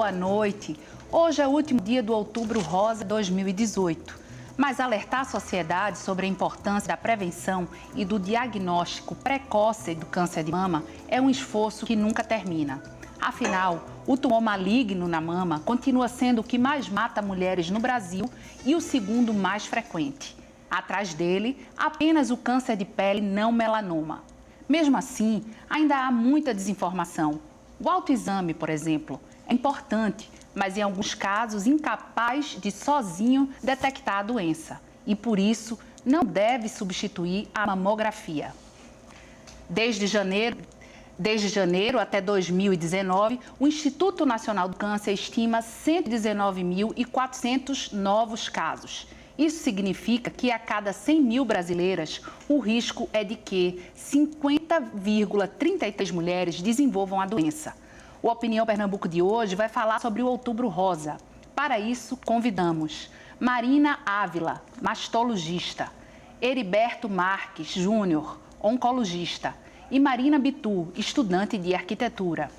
boa noite. Hoje é o último dia do Outubro Rosa 2018. Mas alertar a sociedade sobre a importância da prevenção e do diagnóstico precoce do câncer de mama é um esforço que nunca termina. Afinal, o tumor maligno na mama continua sendo o que mais mata mulheres no Brasil e o segundo mais frequente. Atrás dele, apenas o câncer de pele não melanoma. Mesmo assim, ainda há muita desinformação. O autoexame, por exemplo, é importante, mas em alguns casos incapaz de sozinho detectar a doença. E por isso, não deve substituir a mamografia. Desde janeiro até 2019, o Instituto Nacional do Câncer estima 119.400 novos casos. Isso significa que a cada 100 mil brasileiras, o risco é de que 50,33 mulheres desenvolvam a doença. O Opinião Pernambuco de hoje vai falar sobre o Outubro Rosa. Para isso, convidamos Marina Ávila, mastologista, Heriberto Marques Júnior, oncologista, e Marina Bitu, estudante de arquitetura.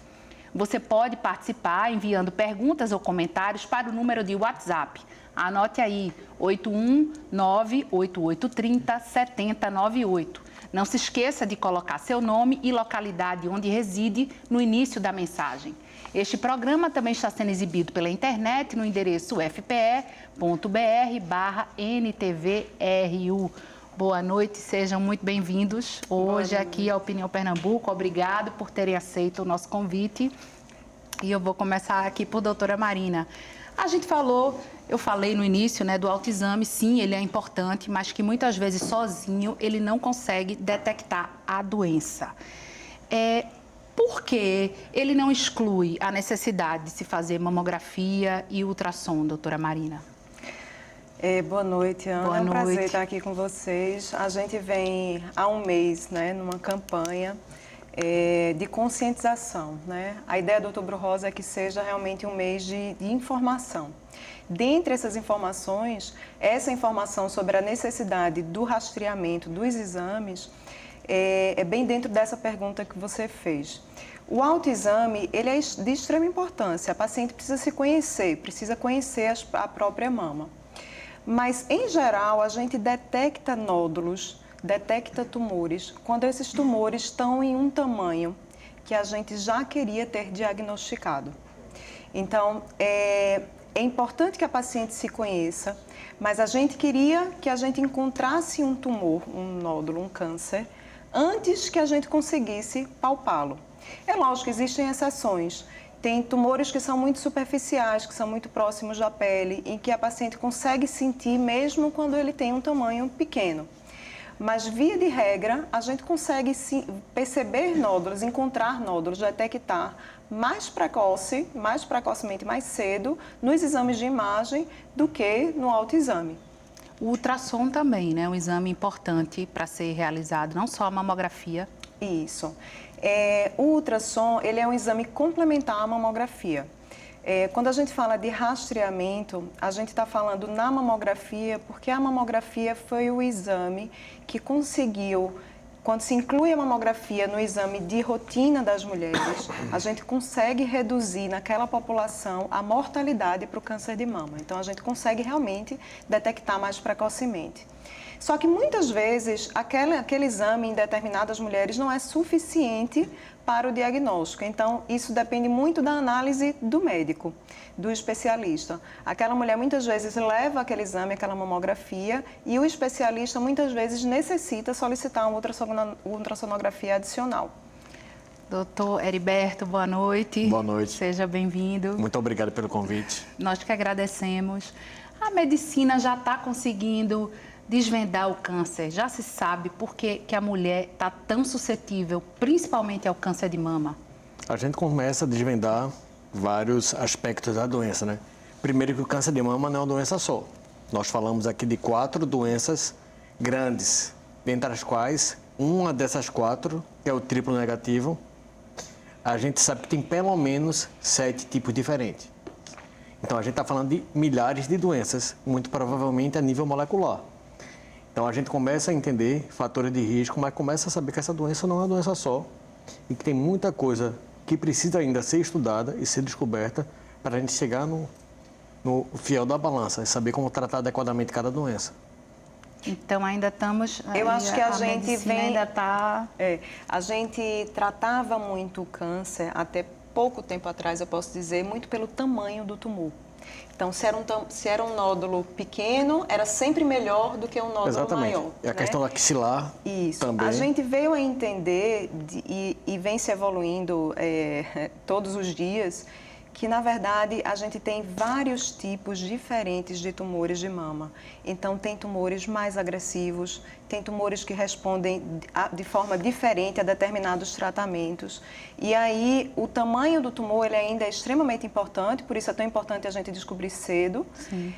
Você pode participar enviando perguntas ou comentários para o número de WhatsApp. Anote aí, 819-8830-7098. Não se esqueça de colocar seu nome e localidade onde reside no início da mensagem. Este programa também está sendo exibido pela internet no endereço fpe.br/NTVRU. Boa noite, sejam muito bem-vindos hoje aqui à Opinião Pernambuco. Obrigado por terem aceito o nosso convite. E eu vou começar aqui por doutora Marina. Eu falei no início, né, do autoexame, sim, ele é importante, mas que muitas vezes sozinho ele não consegue detectar a doença. Por que ele não exclui a necessidade de se fazer mamografia e ultrassom, doutora Marina? Boa noite, Ana. Boa noite. É um prazer estar aqui com vocês. A gente vem há um mês, né, numa campanha de conscientização, né? A ideia do Outubro Rosa é que seja realmente um mês de informação. Dentre essas informações, essa informação sobre a necessidade do rastreamento dos exames é bem dentro dessa pergunta que você fez. O autoexame, ele é de extrema importância. A paciente precisa se conhecer, precisa conhecer a própria mama. Mas, em geral, a gente detecta nódulos, detecta tumores, quando esses tumores estão em um tamanho que a gente já queria ter diagnosticado. Então, é importante que a paciente se conheça, mas a gente queria que a gente encontrasse um tumor, um nódulo, um câncer, antes que a gente conseguisse palpá-lo. É lógico que existem exceções. Tem tumores que são muito superficiais, que são muito próximos da pele, em que a paciente consegue sentir mesmo quando ele tem um tamanho pequeno. Mas, via de regra, a gente consegue perceber nódulos, encontrar nódulos, detectar mais precocemente, mais cedo, nos exames de imagem do que no autoexame. O ultrassom também, né? Um exame importante para ser realizado, não só a mamografia. Isso. O ultrassom, ele é um exame complementar à mamografia. Quando a gente fala de rastreamento, a gente está falando na mamografia, porque a mamografia foi o exame que conseguiu, quando se inclui a mamografia no exame de rotina das mulheres, a gente consegue reduzir naquela população a mortalidade para o câncer de mama. Então, a gente consegue realmente detectar mais precocemente. Só que muitas vezes aquele exame em determinadas mulheres não é suficiente para o diagnóstico. Então, isso depende muito da análise do médico, do especialista. Aquela mulher muitas vezes leva aquele exame, aquela mamografia, e o especialista muitas vezes necessita solicitar uma ultrassonografia adicional. Doutor Heriberto, boa noite. Boa noite. Seja bem-vindo. Muito obrigado pelo convite. Nós que agradecemos. A medicina já está conseguindo desvendar o câncer. Já se sabe por que a mulher está tão suscetível, principalmente ao câncer de mama? A gente começa a desvendar vários aspectos da doença, né? Primeiro que o câncer de mama não é uma doença só. Nós falamos aqui de 4 doenças grandes, dentre as quais uma dessas 4, que é o triplo negativo, a gente sabe que tem pelo menos 7 tipos diferentes. Então a gente está falando de milhares de doenças, muito provavelmente a nível molecular. Então a gente começa a entender fatores de risco, mas começa a saber que essa doença não é uma doença só e que tem muita coisa que precisa ainda ser estudada e ser descoberta para a gente chegar no fiel da balança e saber como tratar adequadamente cada doença. Então ainda estamos. Eu acho que a gente vem. Ainda está. A gente tratava muito o câncer até pouco tempo atrás, eu posso dizer, muito pelo tamanho do tumor. Então, se era um nódulo pequeno, era sempre melhor do que um nódulo maior. E a questão da axilar também. A gente veio a entender e vem se evoluindo todos os dias que, na verdade, a gente tem vários tipos diferentes de tumores de mama. Então, tem tumores mais agressivos, tem tumores que respondem de forma diferente a determinados tratamentos. E aí, o tamanho do tumor ele ainda é extremamente importante, por isso é tão importante a gente descobrir cedo. Sim.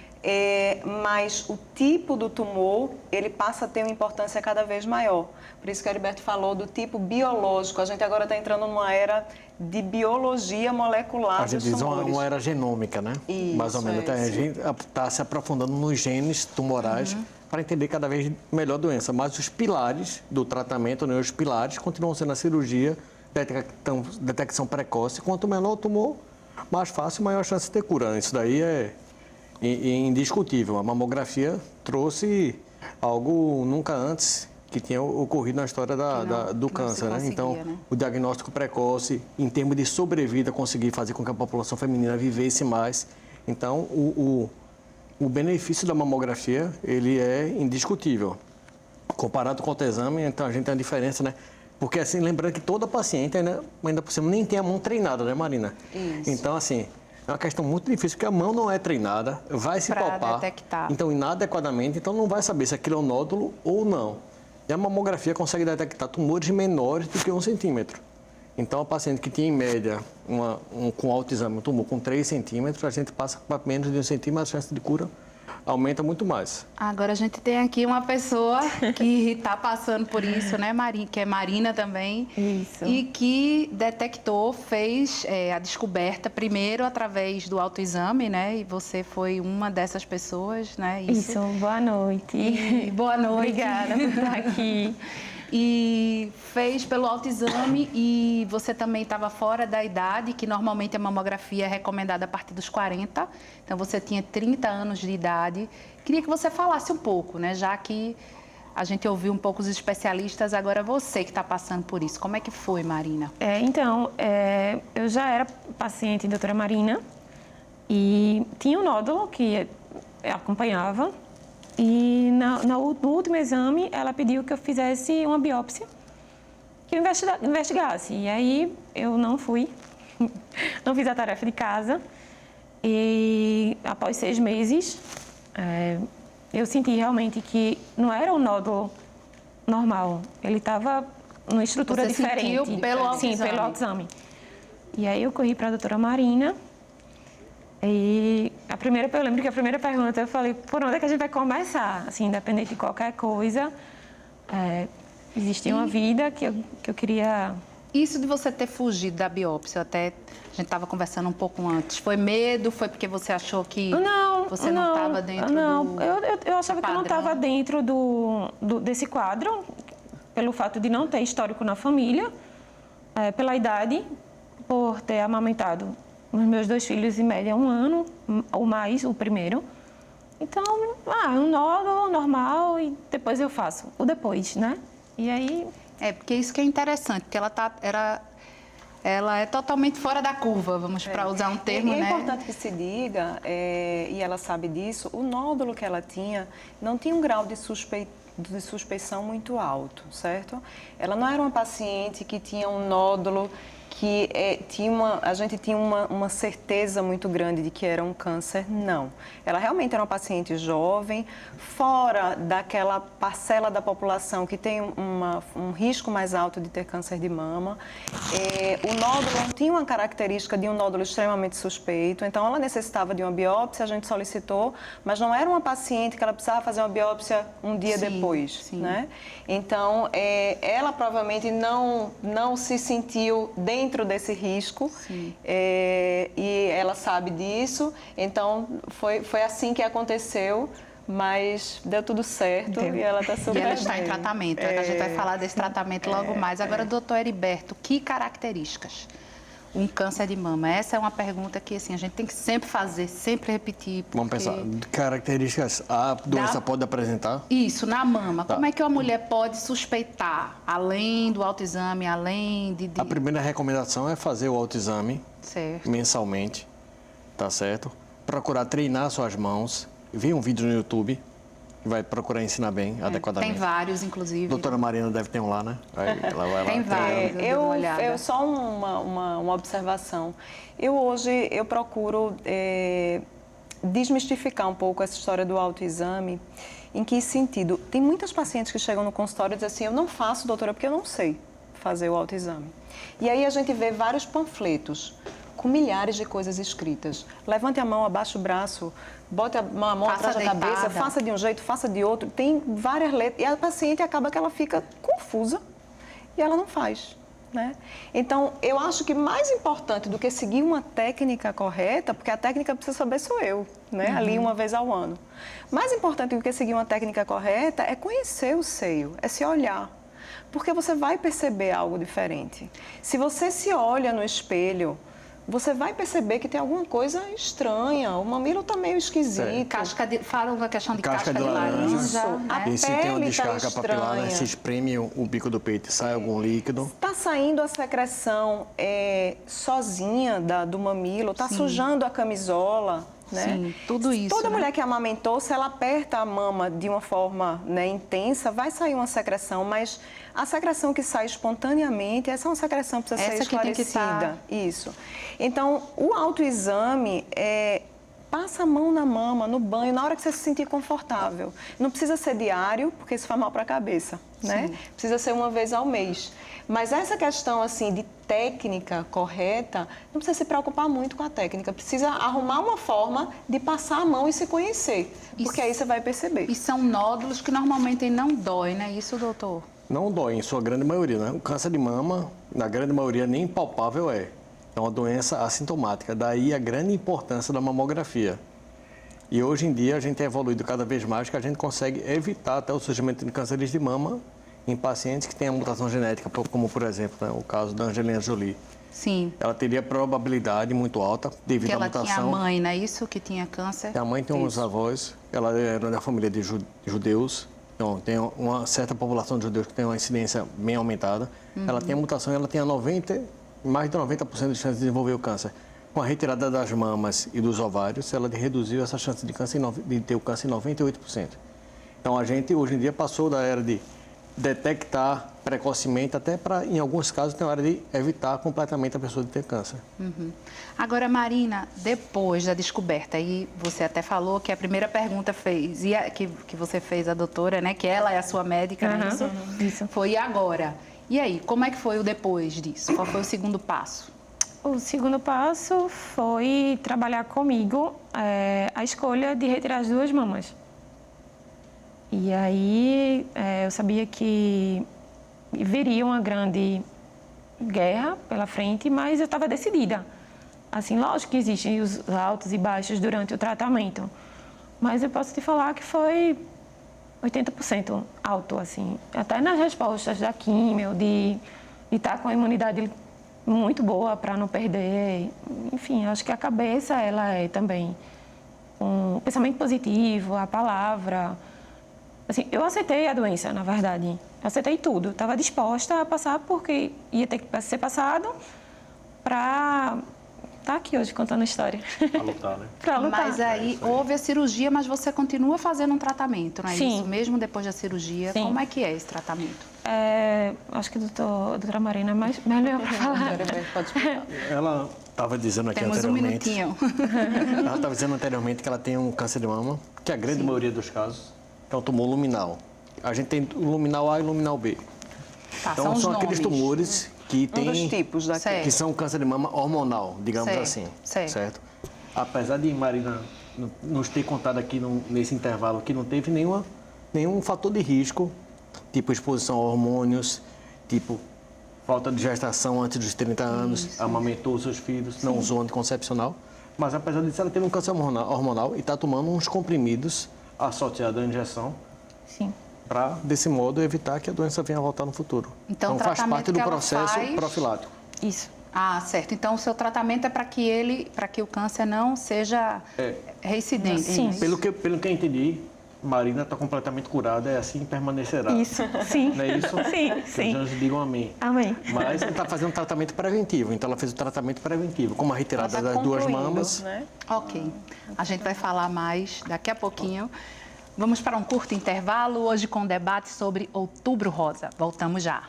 Mas o tipo do tumor, ele passa a ter uma importância cada vez maior. Por isso que o Heriberto falou do tipo biológico. A gente agora está entrando numa era de biologia molecular dos tumores. A gente diz uma era genômica, né? Isso, mais ou menos. A gente está se aprofundando nos genes tumorais para entender cada vez melhor a doença. Mas os pilares do tratamento, né, os pilares, continuam sendo a cirurgia, detecção precoce. Quanto menor o tumor, mais fácil, maior a chance de ter cura. Isso daí é indiscutível. A mamografia trouxe algo nunca antes que tinha ocorrido na história do câncer, né? Então, o diagnóstico precoce, em termos de sobrevida, conseguir fazer com que a população feminina vivesse mais. Então, o benefício da mamografia, ele é indiscutível. Comparado com outro exame, então a gente tem a diferença, né? Porque, assim, lembrando que toda paciente, ainda por cima, nem tem a mão treinada, né, Marina? Isso. Então, assim, é uma questão muito difícil, porque a mão não é treinada, vai se palpar, detectar. então inadequadamente, então não vai saber se aquilo é um nódulo ou não. E a mamografia consegue detectar tumores menores do que 1 centímetro. Então, a paciente que tinha, em média, com autoexame, um tumor com 3 centímetros, a gente passa para menos de 1 centímetro, a chance de cura aumenta muito mais. Agora a gente tem aqui uma pessoa que está passando por isso, né, Marina? Que é Marina também. Isso. E que detectou, fez a descoberta primeiro através do autoexame, né? E você foi uma dessas pessoas, né? Isso, boa noite. Boa noite. Obrigada por estar aqui. E fez pelo autoexame e você também estava fora da idade, que normalmente a mamografia é recomendada a partir dos 40. Então, você tinha 30 anos de idade. Queria que você falasse um pouco, né? Já que a gente ouviu um pouco os especialistas, agora você que está passando por isso. Como é que foi, Marina? Eu já era paciente da doutora Marina e tinha um nódulo que eu acompanhava. E no último exame, ela pediu que eu fizesse uma biópsia, que eu investigasse. E aí, eu não fui, não fiz a tarefa de casa. E após 6 meses, eu senti realmente que não era um nódulo normal. Ele estava numa estrutura diferente. Você sentiu pelo autoexame? Sim, pelo autoexame. E aí, eu corri para a doutora Marina. E eu lembro que a primeira pergunta eu falei, por onde é que a gente vai começar? Assim, independente de qualquer coisa, existia uma vida que eu queria... Isso de você ter fugido da biópsia, até a gente estava conversando um pouco antes, foi medo? Foi porque você achou que você não estava dentro do eu achava padrão? que eu não estava dentro desse quadro, pelo fato de não ter histórico na família, pela idade, por ter amamentado os meus 2 filhos, em média, 1 ano ou mais, o primeiro. Então, um nódulo normal e depois eu faço o depois, né? E aí... porque isso que é interessante, porque ela é totalmente fora da curva, vamos para usar um termo, né? É importante que se diga, e ela sabe disso, o nódulo que ela tinha não tinha um grau de suspeição muito alto, certo? Ela não era uma paciente que tinha um nódulo que a gente tinha uma certeza muito grande de que era um câncer, não. Ela realmente era uma paciente jovem, fora daquela parcela da população que tem um risco mais alto de ter câncer de mama. O nódulo não tinha uma característica de um nódulo extremamente suspeito, então ela necessitava de uma biópsia, a gente solicitou, mas não era uma paciente que ela precisava fazer uma biópsia um dia depois, né? Então, ela provavelmente não se sentiu dentro desse risco, e ela sabe disso, então foi assim que aconteceu, mas deu tudo certo e ela está super bem. E ela está em tratamento, a gente vai falar desse tratamento logo mais. Agora, doutor Heriberto, que características um câncer de mama? Essa é uma pergunta que assim, a gente tem que sempre fazer, sempre repetir. Vamos pensar, características a doença pode apresentar? Isso, na mama. Tá. Como é que uma mulher pode suspeitar, além do autoexame, além de... A primeira recomendação é fazer o autoexame Certo. mensalmente, tá certo? Procurar treinar suas mãos, ver um vídeo no YouTube, que vai procurar ensinar bem, adequadamente. Tem vários, inclusive. Doutora Marina deve ter um lá, né? Ela vai lá. Tem vários. Eu só uma observação. Hoje eu procuro desmistificar um pouco essa história do autoexame. Em que sentido? Tem muitas pacientes que chegam no consultório e dizem assim, eu não faço, doutora, porque eu não sei fazer o autoexame. E aí a gente vê vários panfletos com milhares de coisas escritas. Levante a mão, abaixe o braço, bote a mão atrás da cabeça, faça de um jeito, faça de outro. Tem várias letras. E a paciente acaba que ela fica confusa e ela não faz. Né? Então, eu acho que mais importante do que seguir uma técnica correta, porque a técnica precisa saber sou eu, né? Ali uma vez ao ano. Mais importante do que seguir uma técnica correta é conhecer o seio, é se olhar. Porque você vai perceber algo diferente. Se você se olha no espelho, você vai perceber que tem alguma coisa estranha. O mamilo está meio esquisito. Fala uma questão de casca de laranja. Né? E se tem uma descarga papilar, né? Se espreme o bico do peito e sai algum líquido. Está saindo a secreção sozinha do mamilo, está sujando a camisola. Né? Sim, tudo isso. Toda mulher que amamentou, se ela aperta a mama de uma forma intensa, vai sair uma secreção, mas a secreção que sai espontaneamente, essa é uma secreção que precisa ser esclarecida. Isso. Então, o autoexame passa a mão na mama, no banho, na hora que você se sentir confortável. Não precisa ser diário, porque isso faz mal para a cabeça, né? Precisa ser uma vez ao mês. Mas essa questão, assim, de técnica correta, não precisa se preocupar muito com a técnica. Precisa arrumar uma forma de passar a mão e se conhecer, porque aí você vai perceber. E são nódulos que normalmente não dói, né? Isso, doutor? Não dói, em sua grande maioria, né? O câncer de mama, na grande maioria, nem palpável é. É uma doença assintomática, daí a grande importância da mamografia. E hoje em dia a gente tem evoluído cada vez mais que a gente consegue evitar até o surgimento de cânceres de mama em pacientes que têm a mutação genética, como por exemplo, né, o caso da Angelina Jolie. Sim. Ela teria probabilidade muito alta devido à mutação. Porque ela tinha a mãe, não é isso? Que tinha câncer? A mãe tem uns avós, ela era da família de judeus, então tem uma certa população de judeus que tem uma incidência bem aumentada. Ela tem a mutação e ela tem mais de 90% de chance de desenvolver o câncer. Com a retirada das mamas e dos ovários, ela reduziu essa chance de ter o câncer em 98%. Então, a gente, hoje em dia, passou da era de detectar precocemente, até para, em alguns casos, tem a hora de evitar completamente a pessoa de ter câncer. Agora, Marina, depois da descoberta, aí você até falou que a primeira pergunta que você fez à doutora, né, que ela é a sua médica, né, Isso. foi agora. E aí, como é que foi o depois disso? Qual foi o segundo passo? O segundo passo foi trabalhar comigo a escolha de retirar as 2 mamas. E aí eu sabia que viria uma grande guerra pela frente, mas eu estava decidida. Assim, lógico que existem os altos e baixos durante o tratamento, mas eu posso te falar que foi 80% alto, assim. Até nas respostas da químio, de estar com a imunidade muito boa para não perder. Enfim, acho que a cabeça, ela é também um pensamento positivo, a palavra. Assim, eu aceitei a doença, na verdade. Eu aceitei tudo. Estava disposta a passar porque ia ter que ser passado para estar aqui hoje contando a história. Para lutar, né? Para lutar. Mas aí houve a cirurgia, mas você continua fazendo um tratamento, não é Sim. isso? Mesmo depois da cirurgia, Sim. como é que é esse tratamento? Acho que a doutora Marina é melhor para falar. Pode explicar. Ela estava dizendo aqui Temos um anteriormente... minutinho. Ela estava dizendo anteriormente que ela tem um câncer de mama, que a grande maioria dos casos é um tumor luminal. A gente tem o luminal A e o luminal B. Tá, Então, são aqueles nomes. tumores que Um dos têm... tipos daqui. Certo. que são câncer de mama hormonal, digamos Certo, assim. certo. Apesar de Marina nos ter contado aqui nesse intervalo que não teve nenhum fator de risco, tipo exposição a hormônios, tipo falta de gestação antes dos 30 anos, amamentou seus filhos, não usou anticoncepcional. Mas apesar disso, ela teve um câncer hormonal e está tomando uns comprimidos associados à injeção Sim. para, desse modo, evitar que a doença venha a voltar no futuro. Então, o faz tratamento parte do que ela processo faz- profilático. Isso. Ah, certo. Então, o seu tratamento é para que o câncer não seja reincidente. Sim. Pelo que eu entendi, Marina está completamente curada, é assim permanecerá. Isso, sim. Não é isso? Sim, Que sim. os anjos digam amém. Amém. Mas ela está fazendo um tratamento preventivo, então ela fez o tratamento preventivo, como a retirada Ela tá das duas concluindo, mamas. né? Ok. A gente vai falar mais daqui a pouquinho. Vamos para um curto intervalo, hoje com debate sobre Outubro Rosa. Voltamos já.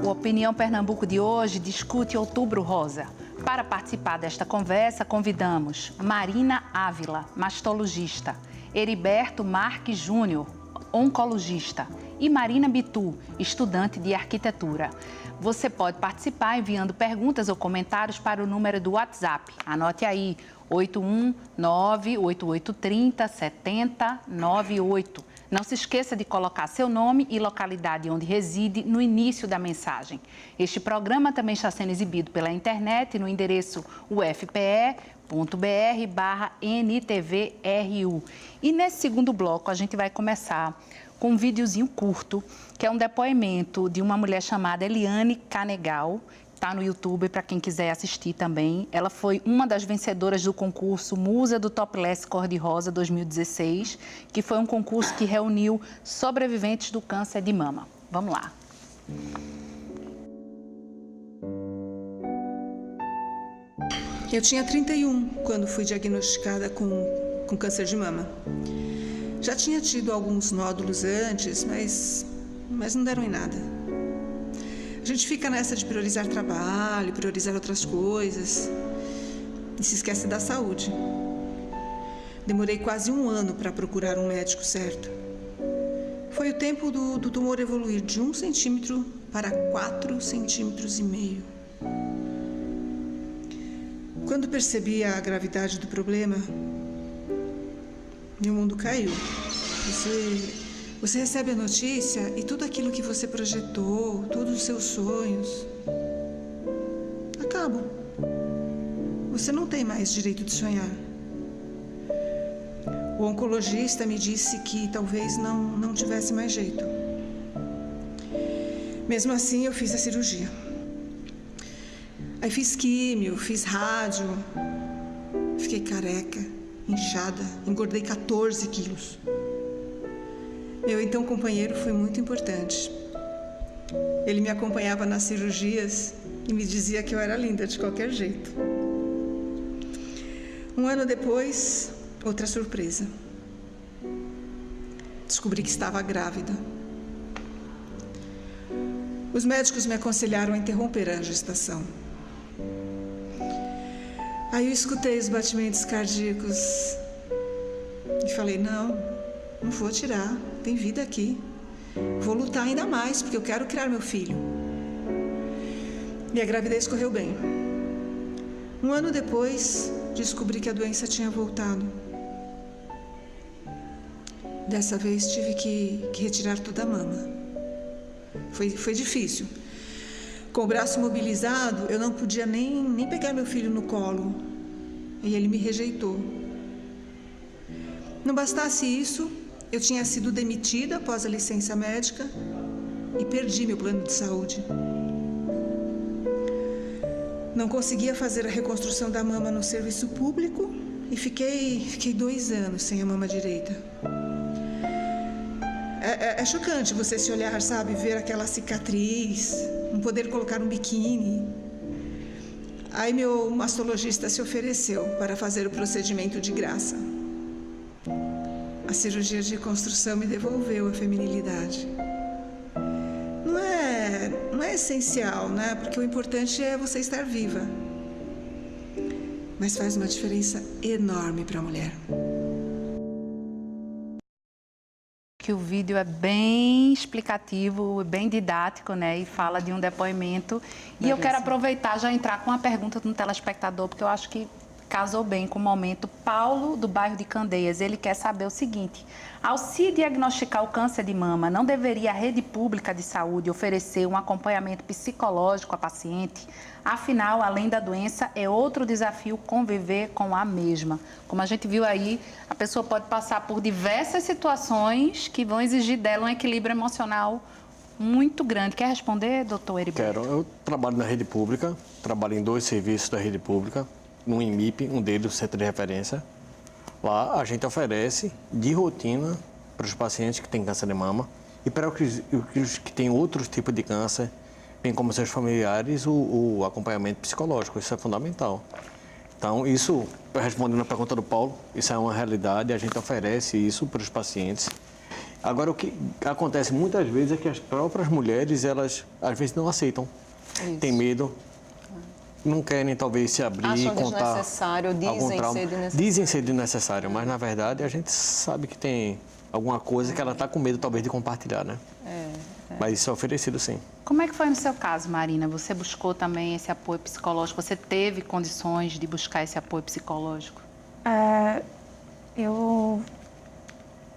O Opinião Pernambuco de hoje discute Outubro Rosa. Para participar desta conversa, convidamos Marina Ávila, mastologista, Heriberto Marques Júnior, oncologista, e Marina Bitu, estudante de arquitetura. Você pode participar enviando perguntas ou comentários para o número do WhatsApp. Anote aí, 819-8830-7098. Não se esqueça de colocar seu nome e localidade onde reside no início da mensagem. Este programa também está sendo exibido pela internet no endereço ufpe.br/NTVRU. E nesse segundo bloco a gente vai começar com um videozinho curto, que é um depoimento de uma mulher chamada Eliane Canegal. Está no YouTube para quem quiser assistir também. Ela foi uma das vencedoras do concurso Musa do Topless Cor-de-Rosa 2016, que foi um concurso que reuniu sobreviventes do câncer de mama. Vamos lá. Eu tinha 31 quando fui diagnosticada com câncer de mama. Já tinha tido alguns nódulos antes, mas não deram em nada. A gente fica nessa de priorizar trabalho, priorizar outras coisas e se esquece da saúde. Demorei quase 1 ano para procurar um médico certo. Foi o tempo do tumor evoluir de 1 centímetro para 4,5 centímetros. Quando percebi a gravidade do problema, meu mundo caiu. Você recebe a notícia e tudo aquilo que você projetou, todos os seus sonhos, acabam. Você não tem mais direito de sonhar. O oncologista me disse que talvez não tivesse mais jeito. Mesmo assim, eu fiz a cirurgia. Aí fiz químio, fiz rádio, fiquei careca, inchada, engordei 14 quilos. Meu então companheiro foi muito importante. Ele me acompanhava nas cirurgias e me dizia que eu era linda de qualquer jeito. 1 ano depois, outra surpresa. Descobri que estava grávida. Os médicos me aconselharam a interromper a gestação. Aí eu escutei os batimentos cardíacos e falei, não vou tirar, tem vida aqui. Vou lutar ainda mais, porque eu quero criar meu filho. E a gravidez correu bem. 1 ano depois, descobri que a doença tinha voltado. Dessa vez tive que retirar toda a mama. Foi difícil. Com o braço mobilizado, eu não podia nem pegar meu filho no colo. E ele me rejeitou. Não bastasse isso, eu tinha sido demitida após a licença médica e perdi meu plano de saúde. Não conseguia fazer a reconstrução da mama no serviço público e fiquei 2 anos sem a mama direita. É chocante você se olhar, sabe, ver aquela cicatriz, não poder colocar um biquíni. Aí meu mastologista se ofereceu para fazer o procedimento de graça. A cirurgia de reconstrução me devolveu a feminilidade. Não é essencial, né? Porque o importante é você estar viva. Mas faz uma diferença enorme para a mulher. Que o vídeo é bem explicativo, bem didático, né? E fala de um depoimento. E eu quero aproveitar, já entrar com uma pergunta do telespectador, porque eu acho que casou bem com o momento. Paulo, do bairro de Candeias, ele quer saber o seguinte: ao se diagnosticar o câncer de mama, não deveria a rede pública de saúde oferecer um acompanhamento psicológico à paciente? Afinal, além da doença, é outro desafio conviver com a mesma. Como a gente viu aí, a pessoa pode passar por diversas situações que vão exigir dela um equilíbrio emocional muito grande. Quer responder, doutor Heriberto? Quero. Eu trabalho na rede pública, trabalho em 2 serviços da rede pública, no IMIP, um deles, o Centro de Referência. Lá a gente oferece de rotina para os pacientes que têm câncer de mama e para os que têm outros tipos de câncer, bem como seus familiares, o acompanhamento psicológico. Isso é fundamental. Então, isso, respondendo a pergunta do Paulo, isso é uma realidade, a gente oferece isso para os pacientes. Agora, o que acontece muitas vezes é que as próprias mulheres, elas às vezes não aceitam, têm medo, não querem talvez se abrir, Acham contar desnecessário, dizem algum trauma. ser desnecessário. Dizem ser desnecessário, mas na verdade a gente sabe que tem alguma coisa que ela está com medo talvez de compartilhar, né? Mas isso é oferecido sim. Como é que foi no seu caso, Marina? Você buscou também esse apoio psicológico? Você teve condições de buscar esse apoio psicológico? Eu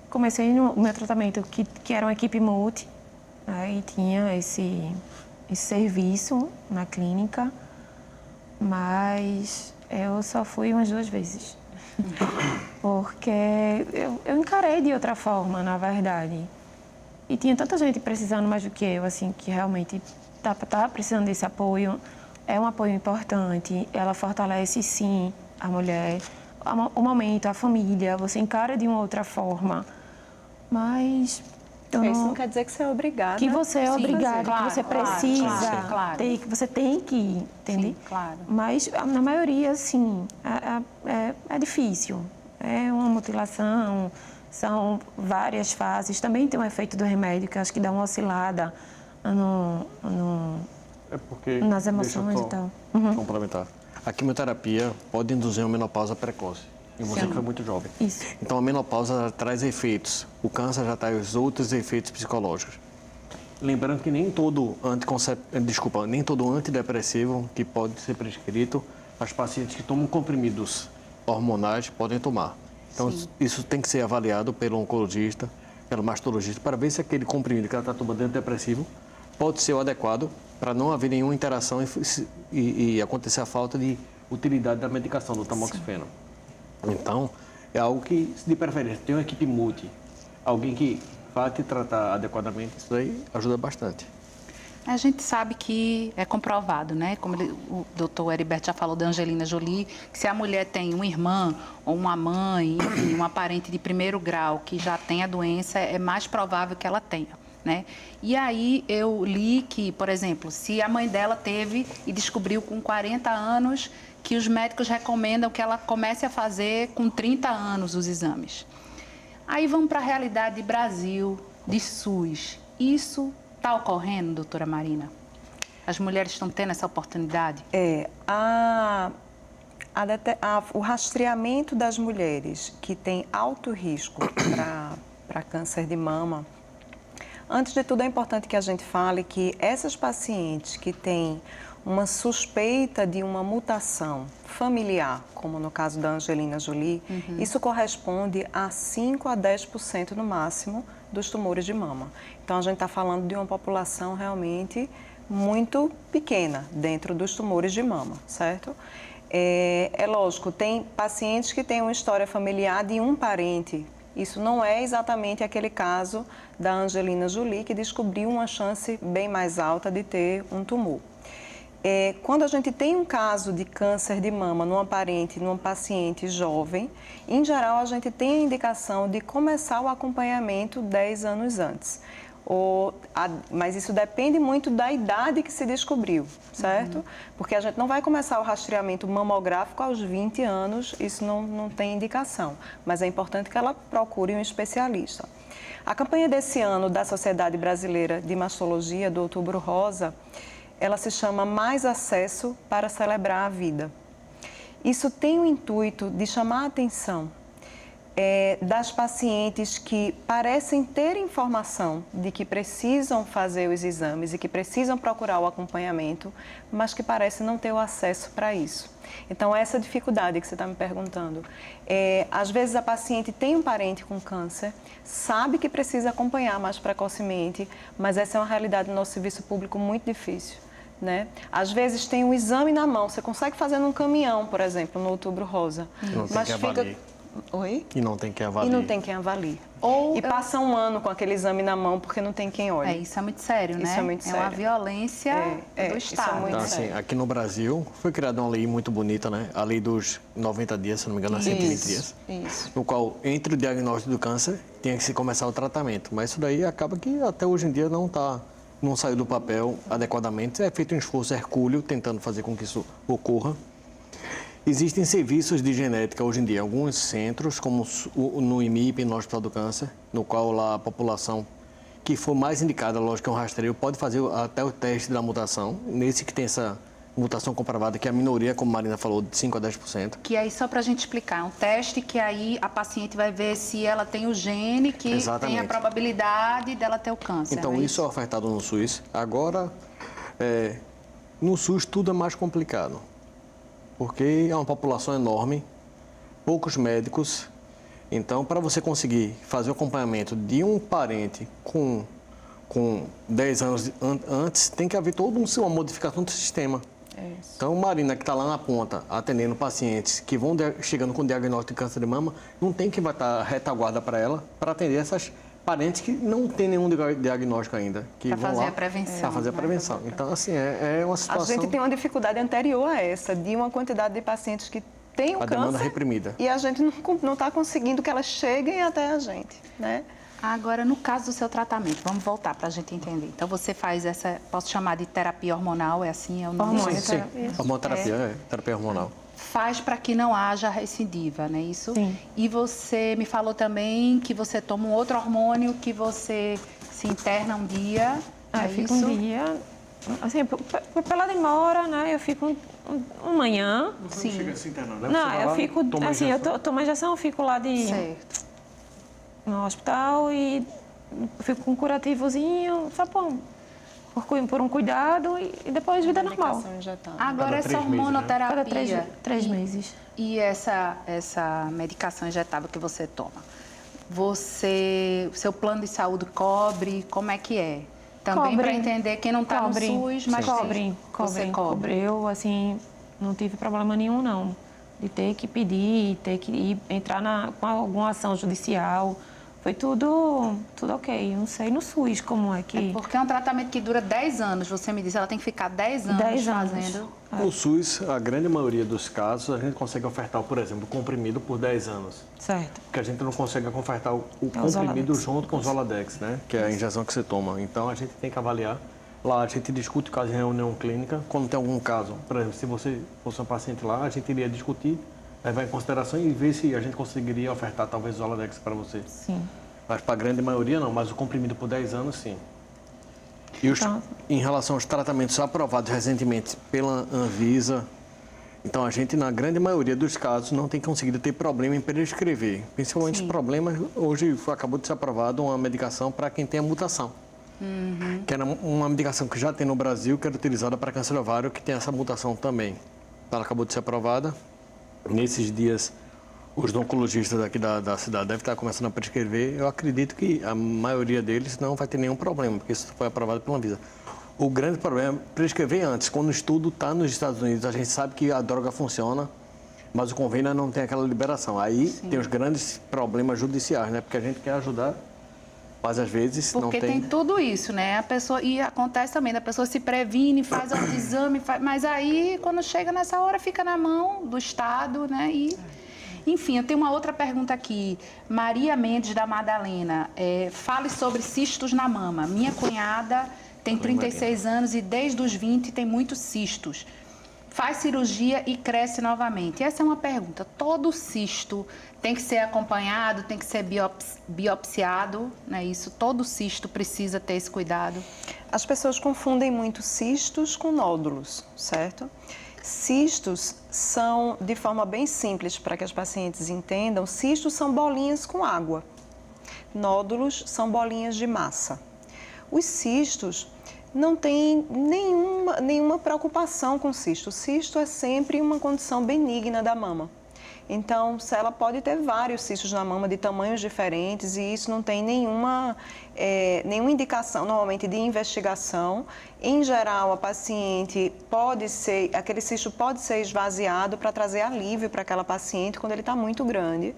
comecei no meu tratamento, que era uma equipe multi, e tinha esse serviço na clínica, mas eu só fui umas 2 vezes. Porque eu encarei de outra forma, na verdade. E tinha tanta gente precisando mais do que eu, assim, que realmente tá precisando desse apoio. É um apoio importante, ela fortalece, sim, a mulher, o momento, a família, você encara de uma outra forma. Mas Isso não quer dizer que você é obrigada. que você é obrigada, claro, que você claro, precisa, claro. que você tem que ir, entende? Sim, claro. Mas, na maioria, sim, é difícil. É uma mutilação, são várias fases. Também tem um efeito do remédio, que acho que dá uma oscilada É porque, nas emoções e tal. complementar. A quimioterapia pode induzir uma menopausa precoce. E você que foi muito jovem. Isso. Então a menopausa ela traz efeitos. O câncer já traz outros efeitos psicológicos. Lembrando que nem todo antidepressivo que pode ser prescrito, as pacientes que tomam comprimidos hormonais podem tomar. Então isso tem que ser avaliado pelo oncologista, pelo mastologista, para ver se aquele comprimido que ela está tomando antidepressivo pode ser o adequado para não haver nenhuma interação e acontecer a falta de utilidade da medicação, do tamoxifeno. Então, é algo que, de preferência, tem uma equipe multi, alguém que vai te tratar adequadamente, isso aí ajuda bastante. A gente sabe que é comprovado, né? Como o doutor Heriberto já falou da Angelina Jolie, que se a mulher tem uma irmã ou uma mãe, enfim, uma parente de 1º grau que já tem a doença, é mais provável que ela tenha, né? E aí eu li que, por exemplo, se a mãe dela teve e descobriu com 40 anos, que os médicos recomendam que ela comece a fazer com 30 anos os exames. Aí vamos para a realidade de Brasil, de SUS. Isso está ocorrendo, doutora Marina? As mulheres estão tendo essa oportunidade? O rastreamento das mulheres que têm alto risco para câncer de mama, antes de tudo é importante que a gente fale que essas pacientes que têm uma suspeita de uma mutação familiar, como no caso da Angelina Jolie, isso corresponde a 5 a 10% no máximo dos tumores de mama. Então, a gente está falando de uma população realmente muito pequena dentro dos tumores de mama, certo? É lógico, tem pacientes que têm uma história familiar de um parente. Isso não é exatamente aquele caso da Angelina Jolie, que descobriu uma chance bem mais alta de ter um tumor. Quando a gente tem um caso de câncer de mama numa paciente jovem, em geral a gente tem a indicação de começar o acompanhamento 10 anos antes. Mas isso depende muito da idade que se descobriu, certo? Porque a gente não vai começar o rastreamento mamográfico aos 20 anos, isso não tem indicação. Mas é importante que ela procure um especialista. A campanha desse ano da Sociedade Brasileira de Mastologia, do Outubro Rosa, ela se chama Mais Acesso para Celebrar a Vida. Isso tem o intuito de chamar a atenção das pacientes que parecem ter informação de que precisam fazer os exames e que precisam procurar o acompanhamento, mas que parecem não ter o acesso para isso. Então, essa dificuldade que você está me perguntando. Às vezes, a paciente tem um parente com câncer, sabe que precisa acompanhar mais precocemente, mas essa é uma realidade do nosso serviço público muito difícil. Né? Às vezes tem um exame na mão, você consegue fazer num caminhão, por exemplo, no Outubro Rosa. Não tem que avaliar. Oi? E não tem quem avalie. E não tem quem avalie. E passa um ano com aquele exame na mão porque não tem quem olhe. Isso é muito sério, né? Isso é muito sério. É uma violência do isso Estado. é muito Então, sério. assim, aqui no Brasil foi criada uma lei muito bonita, né? A lei dos 90 dias, se não me engano, 120 dias. Isso. No qual, entre o diagnóstico do câncer, tinha que se começar o tratamento. Mas isso daí acaba que até hoje em dia não saiu do papel adequadamente. É feito um esforço hercúleo tentando fazer com que isso ocorra. Existem serviços de genética hoje em dia, alguns centros, como no IMIP, no Hospital do Câncer, no qual lá a população que for mais indicada, lógico que é um rastreio, pode fazer até o teste da mutação. Nesse que tem essa mutação comprovada, que é a minoria, como a Marina falou, de 5% a 10%. Que aí, só para a gente explicar, é um teste que aí a paciente vai ver se ela tem o gene que Exatamente. tem a probabilidade dela ter o câncer. Então, isso é ofertado no SUS. Agora, no SUS, tudo é mais complicado. Porque é uma população enorme, poucos médicos. Então, para você conseguir fazer o acompanhamento de um parente com 10 anos antes, tem que haver toda uma modificação do sistema. Então, Marina, que está lá na ponta, atendendo pacientes que vão chegando com diagnóstico de câncer de mama, não tem quem vai estar retaguarda para ela, para atender essas parentes que não têm nenhum diagnóstico ainda. Para fazer a prevenção. Para fazer a prevenção. Então, assim, é uma situação... A gente tem uma dificuldade anterior a essa, de uma quantidade de pacientes que têm o câncer... A demanda reprimida. E a gente não está conseguindo que elas cheguem até a gente, né? Agora, no caso do seu tratamento, vamos voltar para a gente entender. Então, você faz essa, posso chamar de terapia hormonal, é assim? É o nome? Sim, hormonoterapia, terapia hormonal. Faz para que não haja recidiva, não é isso? Sim. E você me falou também que você toma um outro hormônio, que você se interna um dia, é Eu fico isso? um dia, assim, pela demora, né? Eu fico uma manhã. Você não chega a se internar, né? Não, eu fico, assim, eu tomo a injeção, eu fico lá Certo. no hospital e fico com um curativozinho, só por um cuidado e depois vida normal. Medicação injetável. Agora, Cada essa 3 meses, né? hormonoterapia... Cada três meses. E essa medicação injetável que você toma, seu plano de saúde cobre? Como é que é? Também para entender quem não está no SUS, mas você cobre. Eu, assim, não tive problema nenhum, não. De ter que pedir, ter que entrar com alguma ação judicial. Foi tudo ok. Não sei no SUS como é que... Porque é um tratamento que dura 10 anos, você me disse. Ela tem que ficar 10 anos 10 anos. fazendo... No SUS, a grande maioria dos casos, a gente consegue ofertar, por exemplo, o comprimido por 10 anos. Certo. Porque a gente não consegue ofertar o comprimido Zoladex. junto com o Zoladex, né? Que é a injeção que você toma. Então, a gente tem que avaliar. Lá, a gente discute o caso em reunião clínica. Quando tem algum caso, por exemplo, se você fosse um paciente lá, a gente iria discutir, levar em consideração e ver se a gente conseguiria ofertar, talvez, o Zoladex para você. Sim. Mas para a grande maioria, não. Mas o comprimido por 10 anos, sim. E em relação aos tratamentos aprovados recentemente pela Anvisa, então a gente, na grande maioria dos casos, não tem conseguido ter problema em prescrever. Principalmente os problemas, hoje acabou de ser aprovada uma medicação para quem tem a mutação. Que era uma medicação que já tem no Brasil, que era utilizada para câncer ovário, que tem essa mutação também. Ela acabou de ser aprovada. Nesses dias, os oncologistas aqui da cidade devem estar começando a prescrever. Eu acredito que a maioria deles não vai ter nenhum problema, porque isso foi aprovado pela Anvisa. O grande problema é prescrever antes. Quando o estudo está nos Estados Unidos, a gente sabe que a droga funciona, mas o convênio não tem aquela liberação. Aí tem os grandes problemas judiciais, né? Porque a gente quer ajudar, mas às vezes não tem... Porque tem tudo isso, né? A pessoa, e acontece também, a pessoa se previne, faz o exame, mas aí, quando chega nessa hora, fica na mão do Estado, né? Enfim, eu tenho uma outra pergunta aqui. Maria Mendes, da Madalena. Fale sobre cistos na mama. Minha cunhada tem 36 anos e desde os 20 tem muitos cistos. Faz cirurgia e cresce novamente. Essa é uma pergunta. Todo cisto tem que ser acompanhado, tem que ser biopsiado, não é isso? Todo cisto precisa ter esse cuidado. As pessoas confundem muito cistos com nódulos, certo? Cistos são, de forma bem simples para que as pacientes entendam, cistos são bolinhas com água. Nódulos são bolinhas de massa. Os cistos não tem nenhuma preocupação com cisto. O cisto é sempre uma condição benigna da mama. Então, ela pode ter vários cistos na mama de tamanhos diferentes e isso não tem nenhuma indicação, normalmente, de investigação. Em geral, a paciente aquele cisto pode ser esvaziado para trazer alívio para aquela paciente quando ele está muito grande.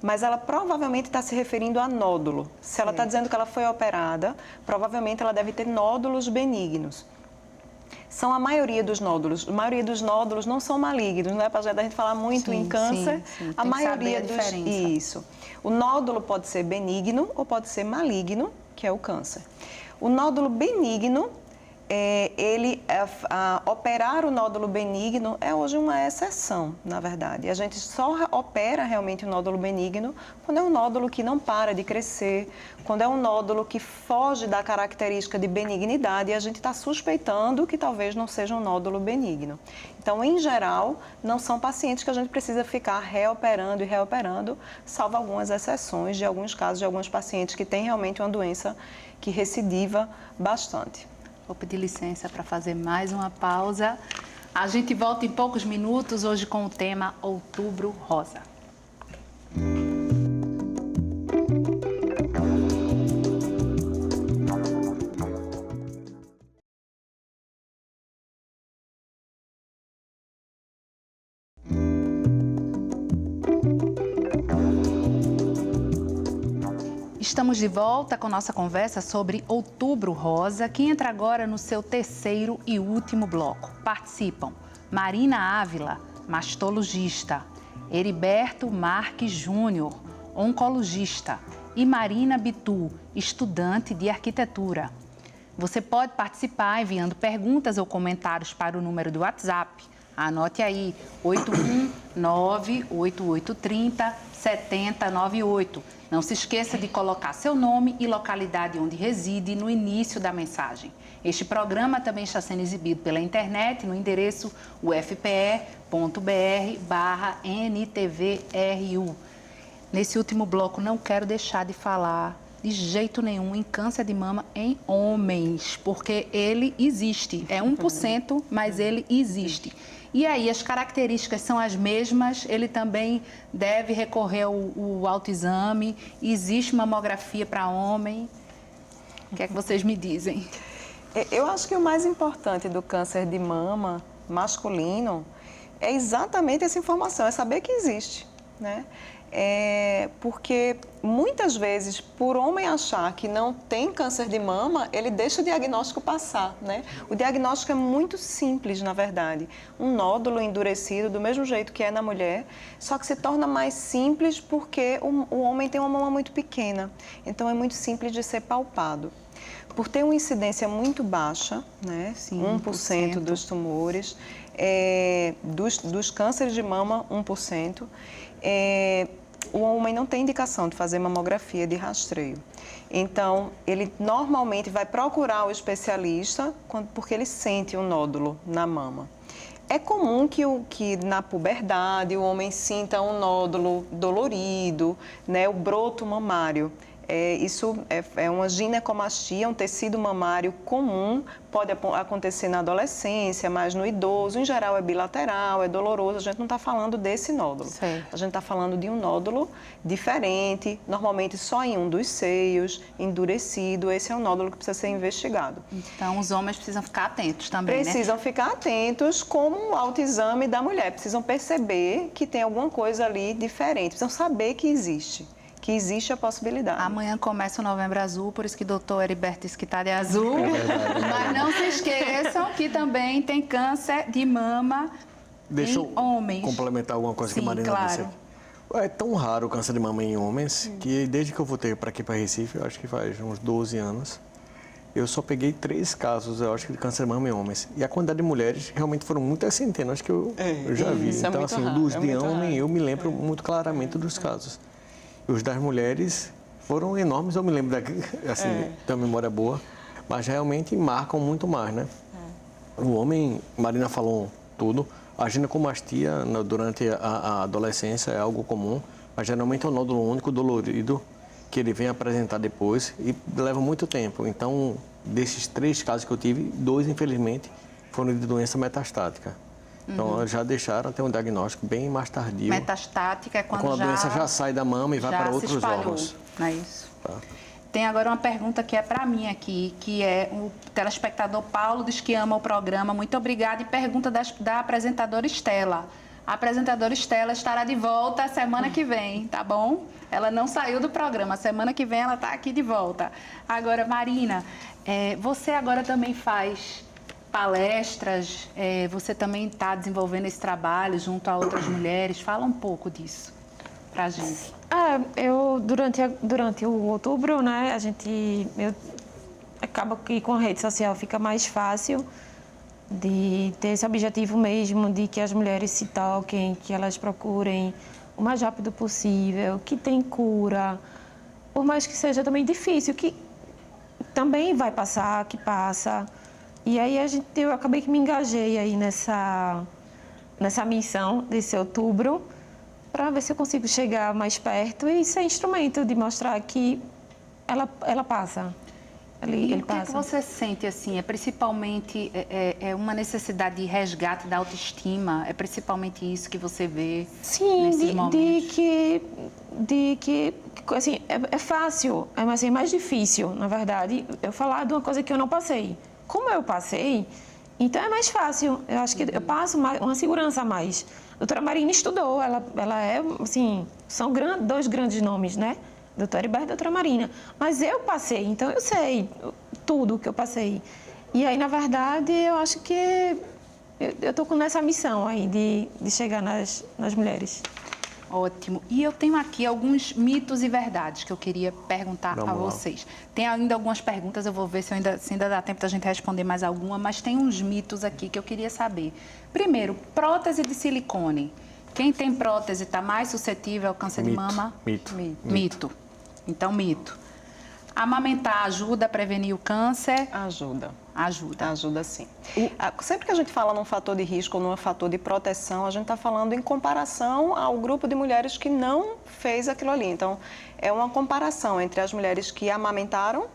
Mas ela provavelmente está se referindo a nódulo. Se ela está dizendo que ela foi operada, provavelmente ela deve ter nódulos benignos. São a maioria dos nódulos. A maioria dos nódulos não são malignos, né? Apesar da gente falar muito em câncer, sim. a maioria dos... diferença. Isso. O nódulo pode ser benigno ou pode ser maligno, que é o câncer. O nódulo benigno, operar o nódulo benigno é hoje uma exceção, na verdade. A gente só opera realmente o nódulo benigno quando é um nódulo que não para de crescer, quando é um nódulo que foge da característica de benignidade e a gente está suspeitando que talvez não seja um nódulo benigno. Então, em geral, não são pacientes que a gente precisa ficar reoperando e reoperando, salvo algumas exceções de alguns casos de alguns pacientes que têm realmente uma doença que recidiva bastante. Vou pedir licença para fazer mais uma pausa. A gente volta em poucos minutos, hoje com o tema Outubro Rosa. Estamos de volta com nossa conversa sobre Outubro Rosa, que entra agora no seu terceiro e último bloco. Participam Marina Ávila, mastologista, Heriberto Marques Júnior, oncologista, e Marina Bitu, estudante de arquitetura. Você pode participar enviando perguntas ou comentários para o número do WhatsApp. Anote aí, 819-8830-7098. Não se esqueça de colocar seu nome e localidade onde reside no início da mensagem. Este programa também está sendo exibido pela internet no endereço ufpe.br/NTVRU. Nesse último bloco, não quero deixar de falar de jeito nenhum em câncer de mama em homens, porque ele existe. É 1%, mas ele existe. E aí, as características são as mesmas, ele também deve recorrer ao autoexame, existe mamografia para homem. O que é que vocês me dizem? Eu acho que o mais importante do câncer de mama masculino é exatamente essa informação, é saber que existe, né? Porque muitas vezes, por homem achar que não tem câncer de mama, ele deixa o diagnóstico passar, né? O diagnóstico é muito simples, na verdade. Um nódulo endurecido, do mesmo jeito que é na mulher, só que se torna mais simples porque o homem tem uma mama muito pequena. Então, é muito simples de ser palpado. Por ter uma incidência muito baixa, né? Sim, 1% dos tumores, dos cânceres de mama, 1%, o homem não tem indicação de fazer mamografia de rastreio. Então, ele normalmente vai procurar o especialista porque ele sente um nódulo na mama. É comum que na puberdade o homem sinta um nódulo dolorido, né, o broto mamário. Isso é uma ginecomastia, um tecido mamário comum, pode acontecer na adolescência, mas no idoso, em geral é bilateral, é doloroso, a gente não está falando desse nódulo. Certo. A gente está falando de um nódulo diferente, normalmente só em um dos seios, endurecido, esse é um nódulo que precisa ser investigado. Então, os homens precisam ficar atentos também, Precisam ficar atentos como o autoexame da mulher, precisam perceber que tem alguma coisa ali diferente, precisam saber que existe a possibilidade. Amanhã começa o Novembro Azul, por isso que o doutor Heriberto disse que está de azul. Mas não se esqueçam que também tem câncer de mama Deixa em homens. Complementar alguma coisa que a Marina disse. É tão raro o câncer de mama em homens que desde que eu voltei para aqui, para Recife, eu acho que faz uns 12 anos, eu só peguei 3 casos, eu acho, de câncer de mama em homens. E a quantidade de mulheres realmente foram muitas centenas que eu já vi. Então, assim, dos de homem, eu me lembro muito claramente dos casos. Os das mulheres foram enormes, eu me lembro daqui, assim, tenho uma memória boa, mas realmente marcam muito mais, né? O homem, Marina falou tudo, A ginecomastia durante a adolescência é algo comum, mas geralmente é um nódulo único dolorido que ele vem apresentar depois e leva muito tempo. Então, desses 3 casos que eu tive, 2, infelizmente, foram de doença metastática. Então, já deixaram ter um diagnóstico bem mais tardio. Metastática é quando a doença já sai da mama e vai para outros órgãos. Não é isso? Tá. Tem agora uma pergunta que é para mim aqui, que é o telespectador Paulo diz que ama o programa. Muito obrigada. E pergunta da apresentadora Estela. A apresentadora Estela estará de volta semana que vem, tá bom? Ela não saiu do programa. Semana que vem ela está aqui de volta. Agora, Marina, você agora também faz palestras, você também está desenvolvendo esse trabalho junto a outras mulheres. Fala um pouco disso para a gente. Eu, durante o outubro, né, acaba que com a rede social fica mais fácil de ter esse objetivo mesmo, de que as mulheres se toquem, que elas procurem o mais rápido possível, que tem cura, por mais que seja também difícil, que também vai passar, que passa. E aí eu acabei que me engajei aí nessa missão desse outubro, para ver se eu consigo chegar mais perto e ser instrumento de mostrar que ela passa. E o que é que você sente assim? É principalmente uma necessidade de resgate da autoestima? É principalmente isso que você vê nesses momentos? De que assim, é fácil, mas assim, é mais difícil, na verdade, eu falar de uma coisa que eu não passei. Como eu passei, então é mais fácil. Eu acho que eu passo uma segurança a mais. A doutora Marina estudou, ela é, assim, são 2 grandes nomes, né? Doutora Heriberto e doutora Marina. Mas eu passei, então eu sei tudo que eu passei. E aí, na verdade, eu acho que eu estou nessa missão aí de chegar nas mulheres. Ótimo. E eu tenho aqui alguns mitos e verdades que eu queria perguntar a vocês. Tem ainda algumas perguntas, eu vou ver se ainda dá tempo da gente responder mais alguma, mas tem uns mitos aqui que eu queria saber. Primeiro, prótese de silicone. Quem tem prótese está mais suscetível ao câncer de mama? Mito. Então, mito. Amamentar ajuda a prevenir o câncer? Ajuda. Ajuda Sim. Sempre que a gente fala num fator de risco ou num fator de proteção, a gente está falando em comparação ao grupo de mulheres que não fez aquilo ali. Então, é uma comparação entre as mulheres que amamentaram,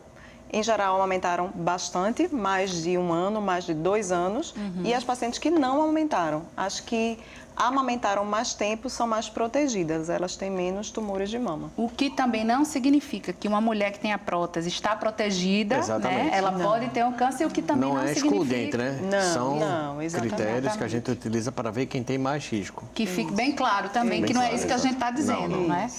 em geral amamentaram bastante, mais de 1 ano, mais de 2 anos, e as pacientes que não amamentaram. As que amamentaram mais tempo são mais protegidas, elas têm menos tumores de mama. O que também não significa que uma mulher que tem a prótese está protegida, né? Ela pode ter um câncer, o que também não significa... Não é excludente, né? São exatamente. critérios que a gente utiliza para ver quem tem mais risco. Que fique bem claro também, que não é isso que a gente está dizendo, né?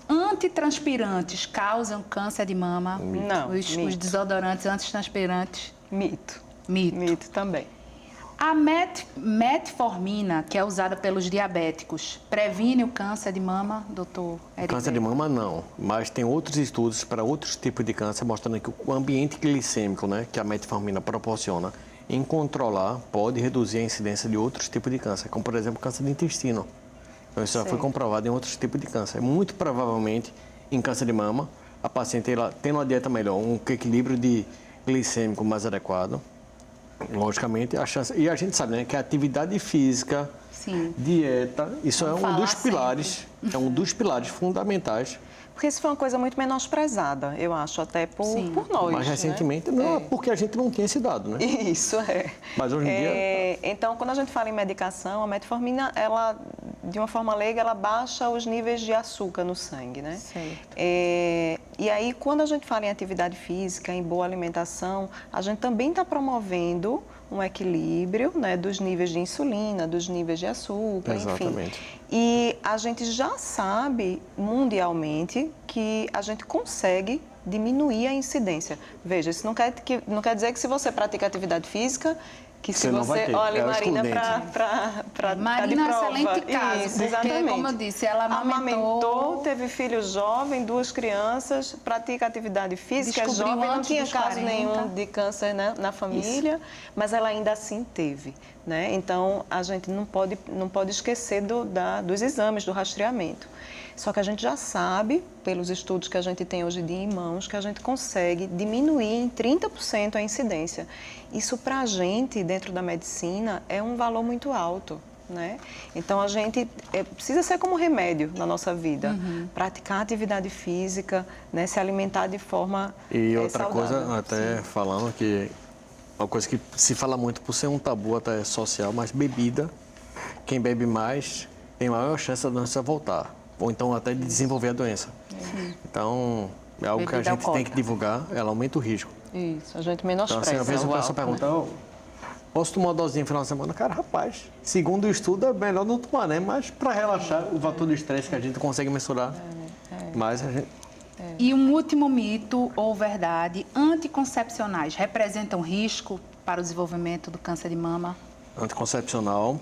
Antitranspirantes causam câncer de mama? Não. Os desodorantes antitranspirantes? Mito. Mito também. A metformina, que é usada pelos diabéticos, previne o câncer de mama, doutor Heriberto? Câncer de mama, não. Mas tem outros estudos para outros tipos de câncer, mostrando que o ambiente glicêmico, né, que a metformina proporciona, em controlar, pode reduzir a incidência de outros tipos de câncer, como, por exemplo, câncer de intestino. Então, isso já foi comprovado em outros tipos de câncer. Muito provavelmente, em câncer de mama, a paciente tendo uma dieta melhor, um equilíbrio de glicêmico mais adequado, logicamente, a chance... E a gente sabe, né, que a atividade física, dieta, isso é um dos pilares, um dos pilares fundamentais. Porque isso foi uma coisa muito menosprezada, eu acho, até por nós. Mas recentemente, não, porque a gente não tinha esse dado, né? Isso, Mas hoje em dia... Então, quando a gente fala em medicação, a metformina, ela, de uma forma leiga, ela baixa os níveis de açúcar no sangue, né? Certo. E aí, quando a gente fala em atividade física, em boa alimentação, a gente também está promovendo um equilíbrio, né, dos níveis de insulina, dos níveis de açúcar, Exatamente. Enfim. E a gente já sabe, mundialmente, que a gente consegue diminuir a incidência. Veja, isso não quer dizer que se você pratica atividade física, que se você... Olha, Marina, para Marina é um excelente caso, isso, porque, exatamente. como eu disse, ela amamentou, teve filho jovem, 2 crianças, pratica atividade física, é jovem, não tinha caso nenhum de câncer, né, na família, mas ela ainda assim teve, né? Então, a gente não pode esquecer dos exames, do rastreamento. Só que a gente já sabe, pelos estudos que a gente tem hoje em dia em mãos, que a gente consegue diminuir em 30% a incidência. Isso, para a gente, dentro da medicina, é um valor muito alto. né? Então, a gente precisa ser como remédio na nossa vida. Praticar atividade física, né? Se alimentar de forma E outra saudável. coisa, até falando que uma coisa que se fala muito por ser um tabu até social, mas bebida, quem bebe mais tem maior chance da doença voltar, ou então até de desenvolver a doença. Então, é algo que a Bebida gente tem alcoólica. que divulgar, ela aumenta o risco. Isso, a gente Então, menospreza. assim, às vezes o o pessoal álcool, pergunta, "Oh, posso tomar uma dosinha no final de semana?" Cara, rapaz, segundo o estudo é melhor não tomar, né? Mas para relaxar, o fator do estresse que a gente consegue mensurar, mas a gente... E um último mito ou verdade, anticoncepcionais representam risco para o desenvolvimento do câncer de mama? Anticoncepcional,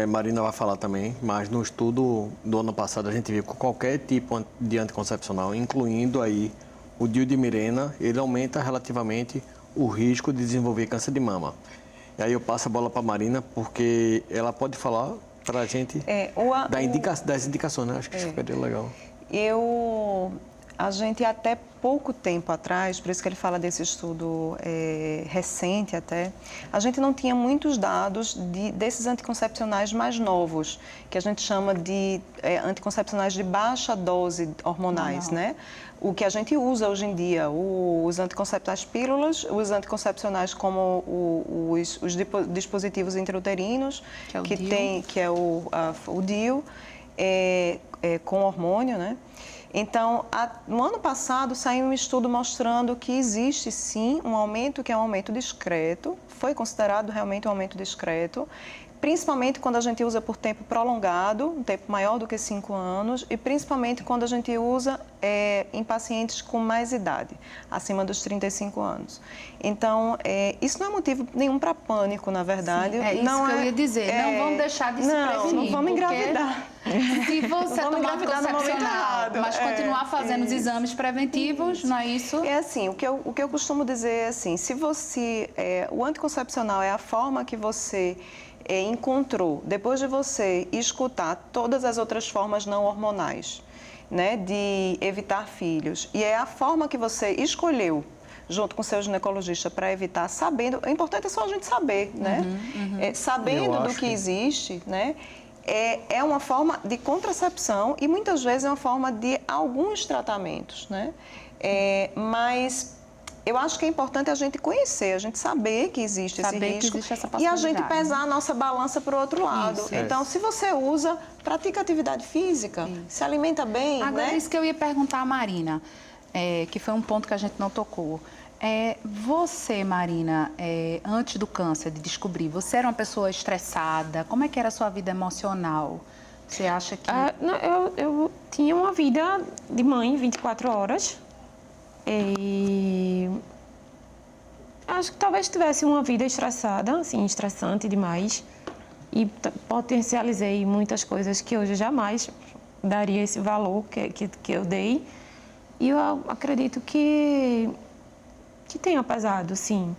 Marina vai falar também, mas no estudo do ano passado a gente viu que qualquer tipo de anticoncepcional, incluindo aí o DIU de Mirena, ele aumenta relativamente o risco de desenvolver câncer de mama. E aí eu passo a bola para a Marina, porque ela pode falar para a gente das indicações, né? Acho que isso ficaria legal. A gente até pouco tempo atrás, por isso que ele fala desse estudo recente até, a gente não tinha muitos dados desses anticoncepcionais mais novos, que a gente chama de anticoncepcionais de baixa dose hormonais, né? O que a gente usa hoje em dia, os anticoncepcionais pílulas, os anticoncepcionais como os dispositivos intrauterinos, que é o DIU, com hormônio, né? Então, no ano passado, saiu um estudo mostrando que existe, sim, um aumento que é um aumento discreto, foi considerado realmente um aumento discreto, principalmente quando a gente usa por tempo prolongado, um tempo maior do que 5 anos, e principalmente quando a gente usa em pacientes com mais idade, acima dos 35 anos. Então, isso não é motivo nenhum para pânico, na verdade. Sim, é isso que eu ia dizer, não vamos deixar de se prevenir. Não vamos engravidar. Se você tomar anticoncepcional, mas continuar fazendo os exames preventivos, não é isso? É assim, o que eu costumo dizer é assim, se você, o anticoncepcional é a forma que você encontrou, depois de você escutar todas as outras formas não hormonais, né, de evitar filhos, e é a forma que você escolheu junto com seu ginecologista para evitar, sabendo, o importante é só a gente saber, né? Sabendo do que existe, né? É uma forma de contracepção e muitas vezes é uma forma de alguns tratamentos, né? Mas eu acho que é importante a gente conhecer, a gente saber que existe esse risco que existe essa e a gente possibilidade, pesar a nossa balança para o outro lado. Isso. Então, se você usa, pratica atividade física, se alimenta bem, Agora, né? isso que eu ia perguntar à Marina, que foi um ponto que a gente não tocou. Você, Marina, antes do câncer, de descobrir, você era uma pessoa estressada? Como é que era a sua vida emocional? Você acha que... Não, eu tinha uma vida de mãe, 24 horas. E acho que talvez tivesse uma vida estressada, assim, estressante demais. E potencializei muitas coisas que hoje jamais daria esse valor que eu dei. E eu acredito que tenha pesado, sim,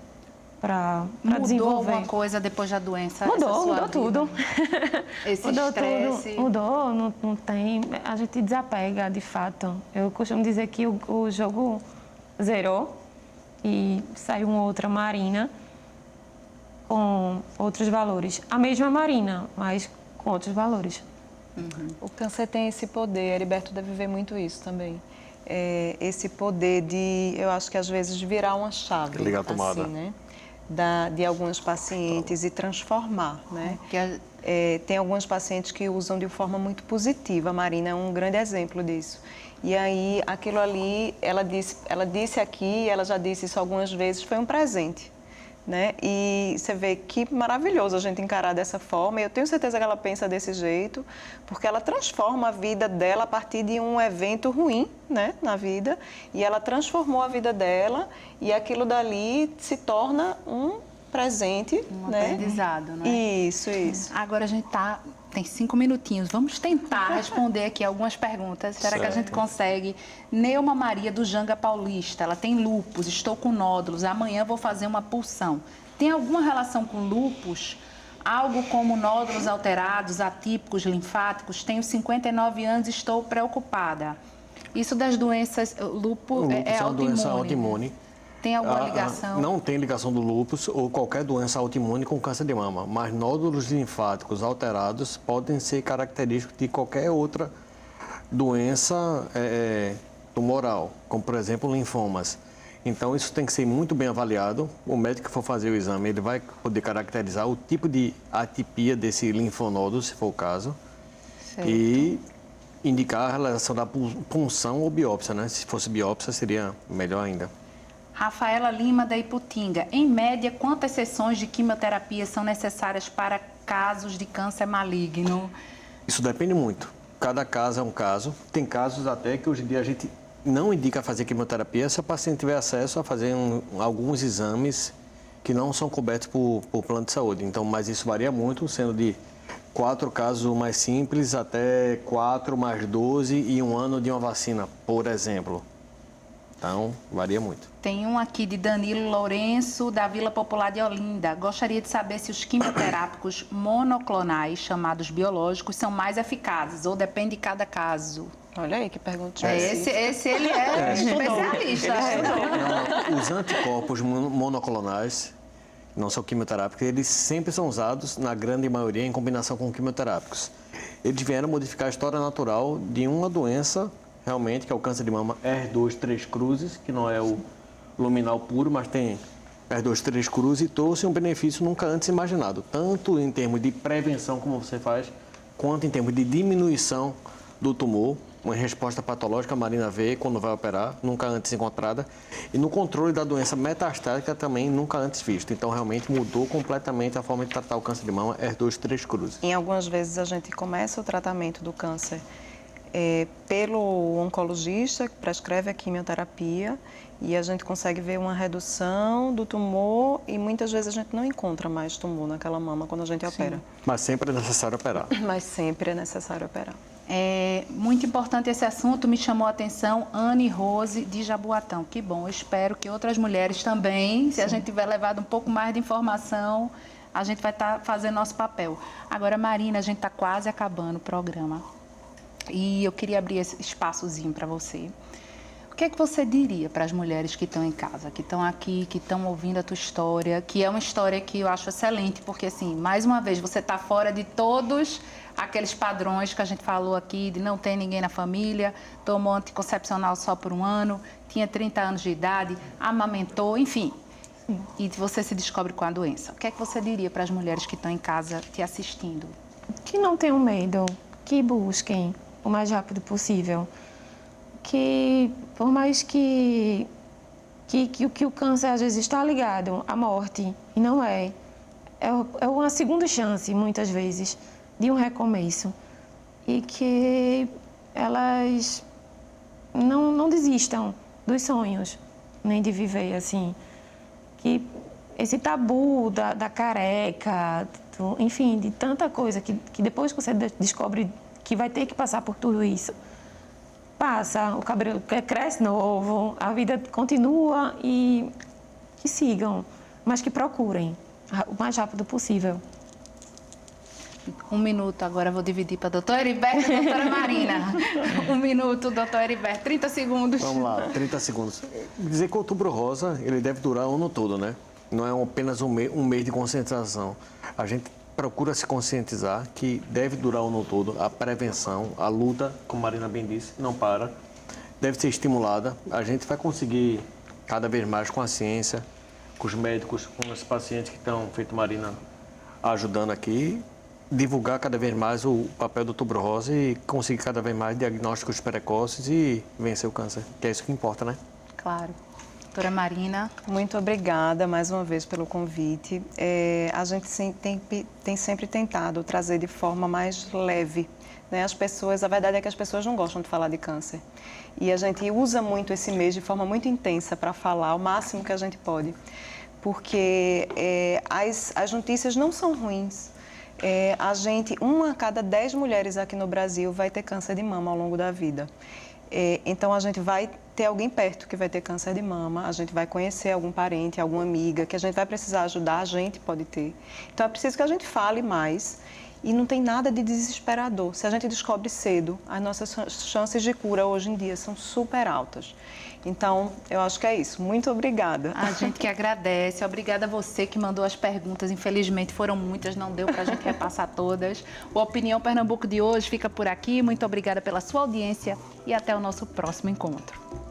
para desenvolver. Mudou alguma coisa depois da doença? Mudou tudo. Esse Mudou estresse... tudo, mudou, não tem... A gente desapega, de fato. Eu costumo dizer que o jogo zerou e saiu uma outra Marina com outros valores. A mesma Marina, mas com outros valores. O câncer tem esse poder, Heriberto deve ver muito isso também. Esse poder de, eu acho que às vezes, de virar uma chave. Ligar a tomada. Assim, né? De alguns pacientes e transformar, né? Tem alguns pacientes que usam de forma muito positiva. A Marina é um grande exemplo disso. E aí, aquilo ali, ela disse aqui, ela já disse isso algumas vezes, foi um presente, né? E você vê que maravilhoso a gente encarar dessa forma. E eu tenho certeza que ela pensa desse jeito, porque ela transforma a vida dela a partir de um evento ruim, né, na vida. E ela transformou a vida dela e aquilo dali se torna um presente, né? aprendizado, não é? Isso. Agora a gente tem 5 minutinhos. Vamos tentar responder aqui algumas perguntas. Será que a gente consegue? Neuma Maria, do Janga Paulista. Ela tem lúpus, estou com nódulos. Amanhã vou fazer uma punção. Tem alguma relação com lúpus? Algo como nódulos alterados, atípicos, linfáticos? Tenho 59 anos e estou preocupada. Isso das doenças... Lúpus é uma doença autoimune. autoimune. Tem alguma ligação? Não tem ligação do lúpus ou qualquer doença autoimune com câncer de mama, mas nódulos linfáticos alterados podem ser característicos de qualquer outra doença tumoral, como por exemplo linfomas. Então isso tem que ser muito bem avaliado. O médico que for fazer o exame, ele vai poder caracterizar o tipo de atipia desse linfonódulo, se for o caso, Certo. e indicar a relação da punção ou biópsia, né? Se fosse biópsia, seria melhor ainda. Rafaela Lima, da Iputinga. Em média, quantas sessões de quimioterapia são necessárias para casos de câncer maligno? Isso depende muito. Cada caso é um caso. Tem casos até que hoje em dia a gente não indica fazer quimioterapia se a paciente tiver acesso a fazer alguns exames que não são cobertos por plano de saúde. Então, mas isso varia muito, sendo de 4 casos mais simples até 4 mais 12 e 1 ano de uma vacina, por exemplo. Então, varia muito. Tem um aqui de Danilo Lourenço, da Vila Popular de Olinda. Gostaria de saber se os quimioterápicos monoclonais, chamados biológicos, são mais eficazes ou depende de cada caso. Olha aí que pergunta. Esse ele é especialista. Não, os anticorpos monoclonais, não são quimioterápicos, eles sempre são usados, na grande maioria, em combinação com quimioterápicos. Eles vieram modificar a história natural de uma doença, realmente, que é o câncer de mama HER2 3 cruzes, que não é o luminal puro, mas tem HER2 3 cruzes, e trouxe um benefício nunca antes imaginado, tanto em termos de prevenção, como você faz, quanto em termos de diminuição do tumor, uma resposta patológica, a Marina vê quando vai operar, nunca antes encontrada, e no controle da doença metastática também nunca antes visto. Então, realmente mudou completamente a forma de tratar o câncer de mama HER2 3 cruzes. Em algumas vezes a gente começa o tratamento do câncer pelo oncologista, que prescreve a quimioterapia, e a gente consegue ver uma redução do tumor e muitas vezes a gente não encontra mais tumor naquela mama quando a gente opera. Mas sempre é necessário operar. Mas sempre é necessário operar. É muito importante esse assunto, me chamou a atenção Anne Rose de Jaboatão. Que bom, eu espero que outras mulheres também, se a gente tiver levado um pouco mais de informação, a gente vai estar fazendo nosso papel. Agora, Marina, a gente está quase acabando o programa e eu queria abrir esse espaçozinho para você. O que é que você diria para as mulheres que estão em casa, que estão aqui, que estão ouvindo a tua história, que é uma história que eu acho excelente, porque, assim, mais uma vez, você está fora de todos aqueles padrões que a gente falou aqui, de não ter ninguém na família, tomou anticoncepcional só por 1 ano, tinha 30 anos de idade, amamentou, enfim, e você se descobre com a doença. O que é que você diria para as mulheres que estão em casa te assistindo? Que não tenham medo, que busquem o mais rápido possível. Que, por mais que o câncer às vezes está ligado à morte, e não é uma segunda chance, muitas vezes, de um recomeço. E que elas não desistam dos sonhos, nem de viver assim. Que esse tabu da careca, enfim, de tanta coisa, que depois que você descobre que vai ter que passar por tudo isso, passa, o cabelo cresce novo, a vida continua, e que sigam, mas que procurem o mais rápido possível. 1 minuto, agora vou dividir para a doutora Heriberto e a doutora Marina. 1 minuto, doutora Heriberto, 30 segundos. Vamos lá, 30 segundos. Dizer que o Outubro Rosa, ele deve durar o ano todo, né? Não é apenas um mês de conscientização. A gente procura se conscientizar que deve durar o ano todo. A prevenção, a luta, como a Marina bem disse, não para. Deve ser estimulada. A gente vai conseguir cada vez mais com a ciência, com os médicos, com os pacientes que estão, feito Marina, ajudando aqui, divulgar cada vez mais o papel do Outubro Rosa e conseguir cada vez mais diagnósticos precoces e vencer o câncer, que é isso que importa, né? Claro. Doutora Marina. Muito obrigada mais uma vez pelo convite. A gente tem sempre tentado trazer de forma mais leve, né? As pessoas, a verdade é que as pessoas não gostam de falar de câncer. E a gente usa muito esse mês de forma muito intensa para falar o máximo que a gente pode. Porque as notícias não são ruins. Uma a cada 10 mulheres aqui no Brasil vai ter câncer de mama ao longo da vida. Então, a gente vai ter alguém perto que vai ter câncer de mama, a gente vai conhecer algum parente, alguma amiga, que a gente vai precisar ajudar, a gente pode ter. Então, é preciso que a gente fale mais E não tem nada de desesperador. Se a gente descobre cedo, as nossas chances de cura hoje em dia são super altas. Então, eu acho que é isso. Muito obrigada. A gente que agradece. Obrigada a você que mandou as perguntas. Infelizmente foram muitas, não deu para a gente repassar todas. O Opinião Pernambuco de hoje fica por aqui. Muito obrigada pela sua audiência e até o nosso próximo encontro.